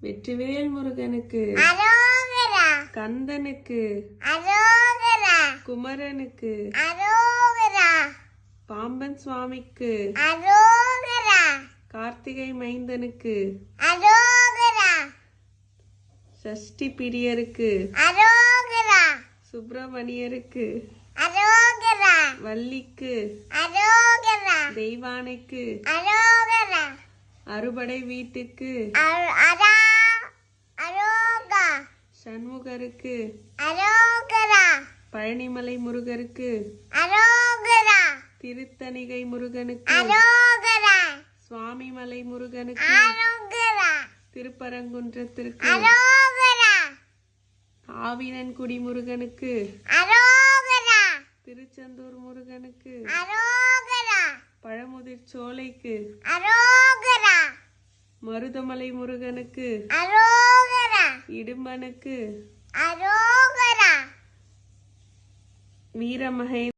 வெற்றிவேல் முருகனுக்கு, அரோகரா. கந்தனுக்கு, அரோகரா. குமரனுக்கு, அரோகரா. பாம்பன் சுவாமிக்கு, அரோகரா. கார்த்திகை மைந்தனுக்கு, அரோகரா. சஷ்டி பிரியருக்கு, அரோகரா. சுப்பிரமணியருக்கு, அரோகரா. வள்ளிக்கு, அரோகரா. தெய்வானைக்கு, அரோகரா. அறுபடை வீட்டுக்கு, அரா. அரோகா. சண்முகருக்கு, அரோகரா. பழனிமலை முருகருக்கு, அரோகரா. திருத்தணிகை முருகனுக்கு, அரோகரா. சுவாமிமலை முருகனுக்கு, அரோகரா. திருப்பரங்குன்றத்திற்கு, அரோகரா. ஆவினன்குடி முருகனுக்கு, அரோகரா. திருச்செந்தூர் முருகனுக்கு, அரோகரா. பழமுதிர் சோலைக்கு, அரோகரா. மருதமலை முருகனுக்கு, அரோகரா. இடும்பனுக்கு, அரோகரா. வீரமகை